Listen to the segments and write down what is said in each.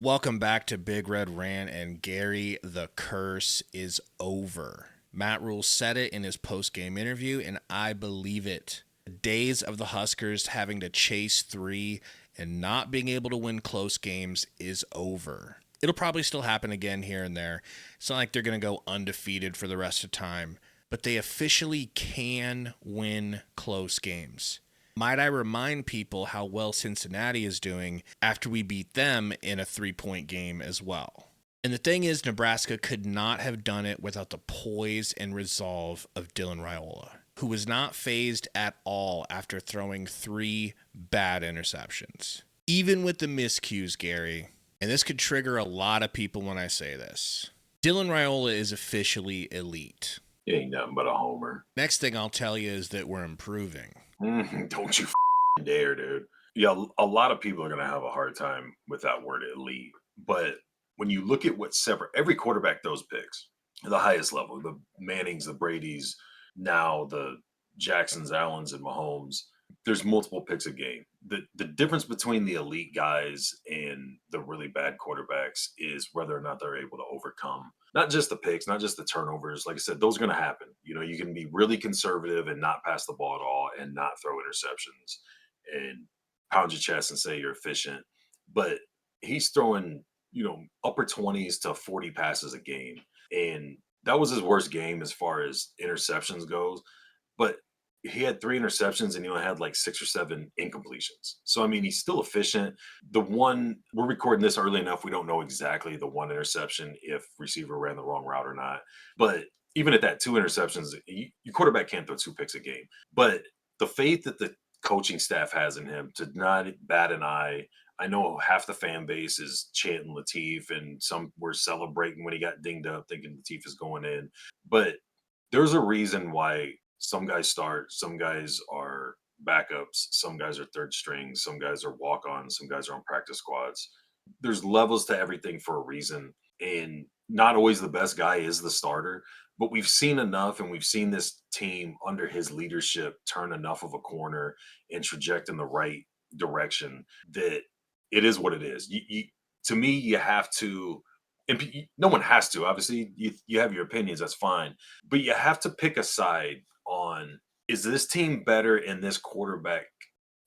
Welcome back to Big Red Rant, and Gary, the curse is over. Matt Rule said it in his post-game interview, and I believe it. The days of the Huskers having to chase three and not being able to win close games is over. It'll probably still happen again here and there. It's not like they're going to go undefeated for the rest of time, but they officially can win close games. Might I remind people how well Cincinnati is doing after we beat them in a 3-point game as well? And the thing is, Nebraska could not have done it without the poise and resolve of Dylan Raiola, who was not phased at all after throwing 3 bad interceptions. Even with the miscues, Gary, and this could trigger a lot of people when I say this, Dylan Raiola is officially elite. He ain't nothing but a homer. Next thing I'll tell you is that we're improving. Don't you dare, dude. Yeah, a lot of people are going to have a hard time with that word elite. But when you look at what separate every quarterback those picks, the highest level, the Mannings, the Bradys, now the Jacksons, Allens, and Mahomes, there's multiple picks a game. The difference between the elite guys and the really bad quarterbacks is whether or not they're able to overcome not just the picks, not just the turnovers. Like I said, those are going to happen. You know, you can be really conservative and not pass the ball at all and not throw interceptions and pound your chest and say you're efficient. But he's throwing, upper 20s to 40 passes a game. And that was his worst game as far as interceptions goes. But he had 3 interceptions and he only had like 6 or 7 incompletions. So I mean, he's still efficient. The one we're recording this early enough, we don't know exactly the one interception if receiver ran the wrong route or not. But even at that 2 interceptions, your quarterback can't throw 2 picks a game. But the faith that the coaching staff has in him to not bat an eye. I know half the fan base is chanting Latif, and some were celebrating when he got dinged up, thinking Latif is going in. But there's a reason why some guys start, some guys are backups, some guys are third string, some guys are walk ons, some guys are on practice squads. There's levels to everything for a reason. And not always the best guy is the starter, but we've seen enough and we've seen this team under his leadership turn enough of a corner and traject in the right direction that it is what it is. To me, you have to, and no one has to. Obviously, you have your opinions, that's fine, but you have to pick a side on, is this team better and this quarterback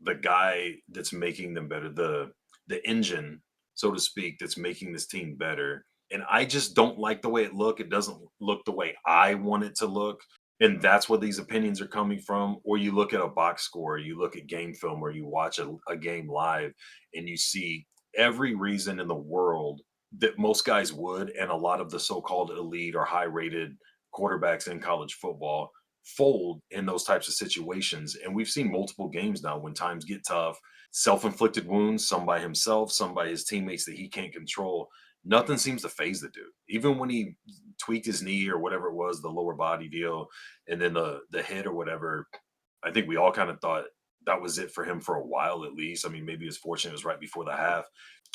the guy that's making them better, the engine, so to speak, that's making this team better. And I just don't like the way it look. It doesn't look the way I want it to look. And that's where these opinions are coming from. Or you look at a box score, you look at game film, or you watch a game live and you see every reason in the world that most guys would, and a lot of the so-called elite or high-rated quarterbacks in college football fold in those types of situations. And we've seen multiple games now when times get tough, self-inflicted wounds, some by himself, some by his teammates that he can't control. Nothing seems to phase the dude. Even when he tweaked his knee or whatever it was, the lower body deal, and then the hit or whatever, I think we all kind of thought that was it for him for a while at least. I mean, maybe it was fortunate it was right before the half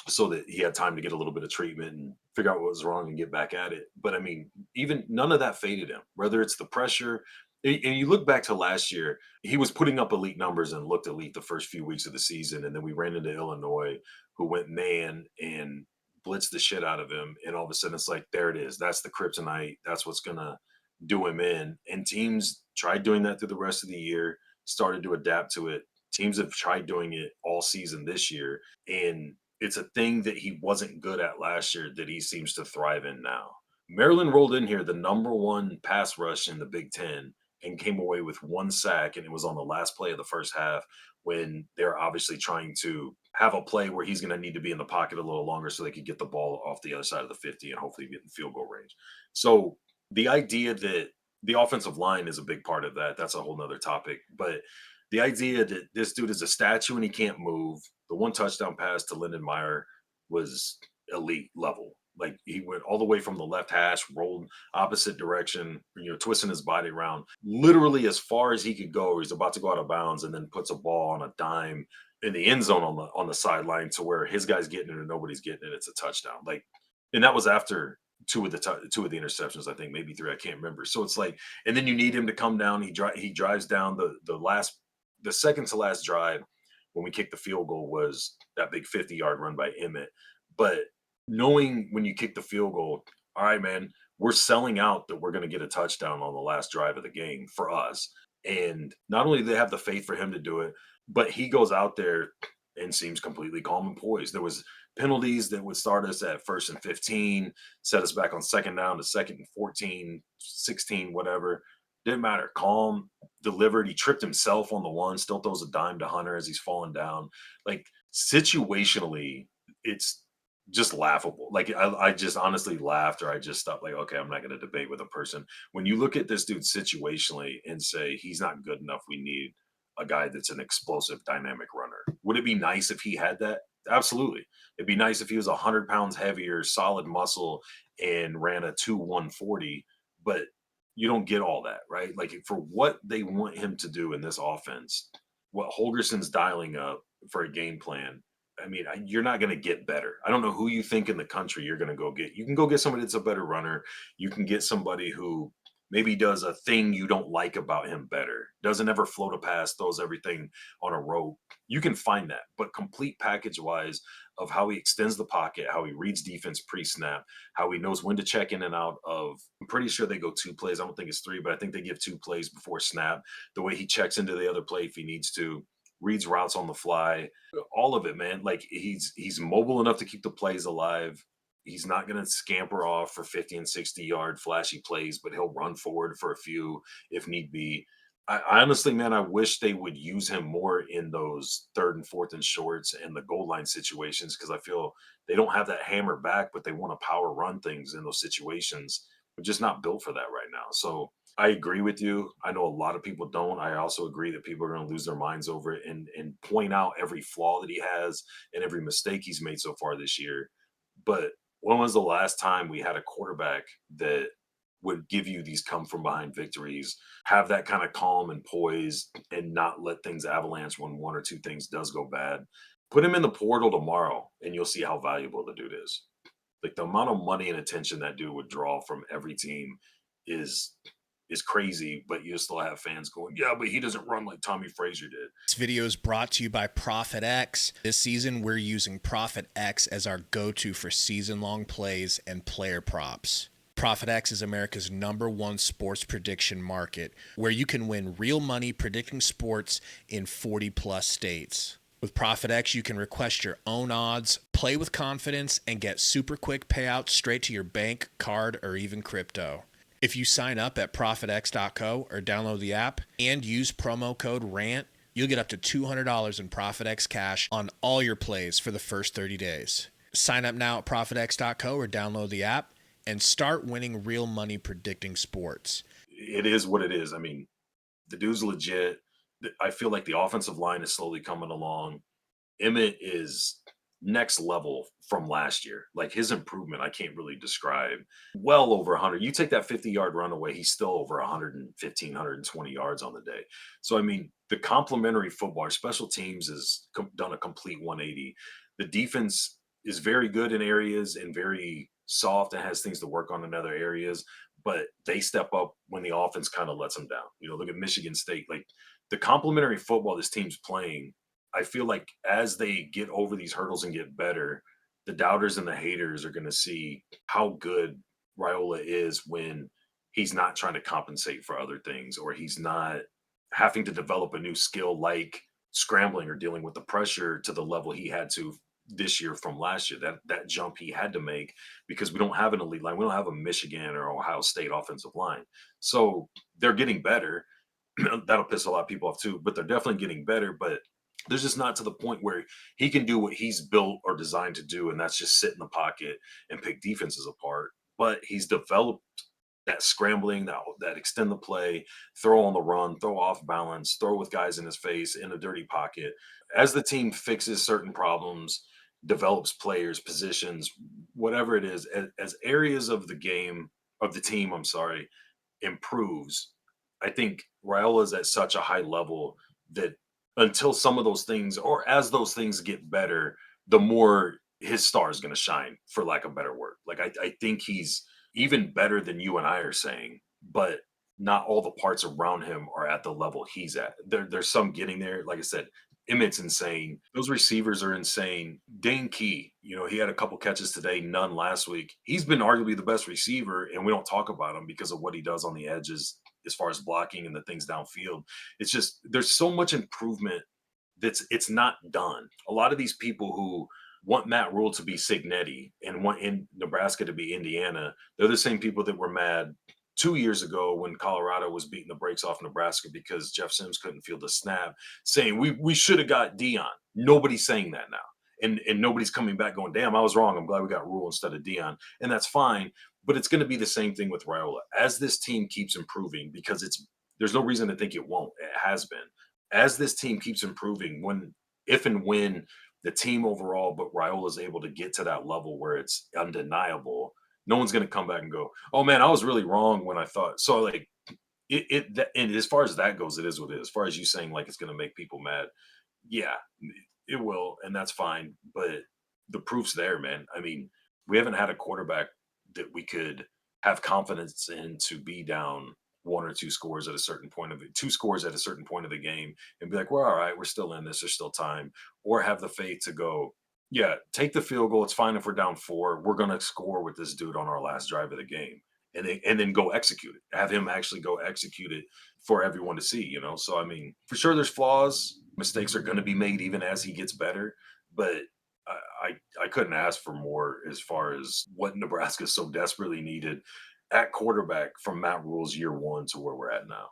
so that he had time to get a little bit of treatment and figure out what was wrong and get back at it. But I mean, even none of that faded him, whether it's the pressure. And you look back to last year, he was putting up elite numbers and looked elite the first few weeks of the season. And then we ran into Illinois, who went man and blitzed the shit out of him. And all of a sudden, it's like, there it is. That's the kryptonite. That's what's going to do him in. And teams tried doing that through the rest of the year, started to adapt to it. Teams have tried doing it all season this year. And it's a thing that he wasn't good at last year that he seems to thrive in now. Maryland rolled in here the number 1 pass rush in the Big Ten and came away with 1 sack, and it was on the last play of the first half when they're obviously trying to have a play where he's going to need to be in the pocket a little longer so they could get the ball off the other side of the 50 and hopefully get in field goal range. So the idea that the offensive line is a big part of that, that's a whole nother topic. But the idea that this dude is a statue and he can't move, the 1 touchdown pass to Lyndon Meyer was elite level. Like he went all the way from the left hash, rolled opposite direction, twisting his body around, literally as far as he could go. He's about to go out of bounds, and then puts a ball on a dime in the end zone on the sideline to where his guy's getting it and nobody's getting it. It's a touchdown. Like, and that was after 2 of the 2 of the interceptions, I think, maybe 3. I can't remember. So it's like, and then you need him to come down. He drives down the second to last drive when we kicked the field goal was that big 50-yard run by Emmett. But knowing when you kick the field goal, all right, man, we're selling out that we're going to get a touchdown on the last drive of the game for us. And not only do they have the faith for him to do it, but he goes out there and seems completely calm and poised. There was penalties that would start us at 1st and 15, set us back on second down to 2nd and 14, 16, whatever. Didn't matter. Calm, delivered. He tripped himself on the one, still throws a dime to Hunter as he's falling down. Like situationally, it's just laughable. Like I just honestly laughed, or I just stopped. Like, okay, I'm not going to debate with a person. When you look at this dude situationally and say he's not good enough, we need a guy that's an explosive, dynamic runner. Would it be nice if he had that? Absolutely. It'd be nice if he was 100 pounds heavier, solid muscle, and ran a 2 140. But you don't get all that, right? Like for what they want him to do in this offense, what Holgerson's dialing up for a game plan, I mean, you're not going to get better. I don't know who you think in the country you're going to go get. You can go get somebody that's a better runner. You can get somebody who maybe does a thing you don't like about him better. Doesn't ever float a pass, throws everything on a rope. You can find that. But complete package wise of how he extends the pocket, how he reads defense pre snap, how he knows when to check in and out of, I'm pretty sure they go 2 plays. I don't think it's 3, but I think they give 2 plays before snap. The way he checks into the other play if he needs to, reads routes on the fly, all of it, man. Like he's mobile enough to keep the plays alive. He's not going to scamper off for 50 and 60-yard flashy plays, but he'll run forward for a few if need be. I honestly, man, I wish they would use him more in those 3rd and 4th and shorts and the goal line situations because I feel they don't have that hammer back, but they want to power run things in those situations. We're just not built for that right now. So I agree with you. I know a lot of people don't. I also agree that people are going to lose their minds over it and point out every flaw that he has and every mistake he's made so far this year. But when was the last time we had a quarterback that would give you these come from behind victories, have that kind of calm and poise, and not let things avalanche when one or two things does go bad? Put him in the portal tomorrow, and you'll see how valuable the dude is. Like the amount of money and attention that dude would draw from every team is is crazy, but you still have fans going, yeah, but he doesn't run like Tommy Frazier did. This video is brought to you by Profit X. This season, we're using Profit X as our go-to for season-long plays and player props. Profit X is America's #1 sports prediction market, where you can win real money predicting sports in 40 plus states. With Profit X, you can request your own odds, play with confidence, and get super quick payouts straight to your bank, card, or even crypto. If you sign up at ProfitX.co or download the app and use promo code RANT, you'll get up to $200 in ProfitX cash on all your plays for the first 30 days. Sign up now at ProfitX.co or download the app and start winning real money predicting sports. It is what it is. I mean, the dude's legit. I feel like the offensive line is slowly coming along. Emmett is next level from last year. Like his improvement, I can't really describe. Well over 100. You take that 50-yard run away, he's still over 115, 120 yards on the day. So, I mean, the complementary football, our special teams has done a complete 180. The defense is very good in areas and very soft and has things to work on in other areas, but they step up when the offense kind of lets them down. You know, look at Michigan State. Like the complementary football this team's playing, I feel like as they get over these hurdles and get better, the doubters and the haters are going to see how good Raiola is when he's not trying to compensate for other things or he's not having to develop a new skill like scrambling or dealing with the pressure to the level he had to this year from last year. That jump he had to make because we don't have an elite line. We don't have a Michigan or Ohio State offensive line. So they're getting better. That'll piss a lot of people off too, but they're definitely getting better. But there's just not to the point where he can do what he's built or designed to do, and that's just sit in the pocket and pick defenses apart. But he's developed that scrambling, that extend the play, throw on the run, throw off balance, throw with guys in his face in a dirty pocket. As the team fixes certain problems, develops players, positions, whatever it is, as areas of the game of the team, I'm sorry, improves, I think Raiola is at such a high level that until some of those things, or as those things get better, the more his star is going to shine, for lack of better word. Like I think he's even better than you and I are saying, but not all the parts around him are at the level he's at. There's some getting there. Like I said, Emmett's insane. Those receivers are insane. Dane Key, he had a couple catches today, none last week. He's been arguably the best receiver, and we don't talk about him because of what he does on the edges as far as blocking and the things downfield. It's just there's so much improvement it's not done. A lot of these people who want Matt Rule to be Signetti and want in Nebraska to be Indiana, they're the same people that were mad 2 years ago when Colorado was beating the brakes off Nebraska because Jeff Sims couldn't field a snap, saying we should have got Dion. Nobody's saying that now. And nobody's coming back going, damn, I was wrong. I'm glad we got Rule instead of Dion. And that's fine. But it's going to be the same thing with Raiola. As this team keeps improving, because there's no reason to think it won't. It has been as this team keeps improving, if and when the team overall, but Raiola is able to get to that level where it's undeniable, no one's going to come back and go, "Oh man, I was really wrong when I thought." So like and as far as that goes, it is what it is. As far as you saying like it's going to make people mad, yeah, it will, and that's fine. But the proof's there, man. I mean, we haven't had a quarterback that we could have confidence in to be down one or two scores at a certain point of it, two scores at a certain point of the game, and be like, we're all right, we're still in this, there's still time, or have the faith to go, yeah, take the field goal. It's fine if we're down four. We're gonna score with this dude on our last drive of the game. And then go execute it. Have him actually go execute it for everyone to see. So I mean, for sure there's flaws. Mistakes are gonna be made even as he gets better. But I couldn't ask for more as far as what Nebraska so desperately needed at quarterback from Matt Rule's year one to where we're at now.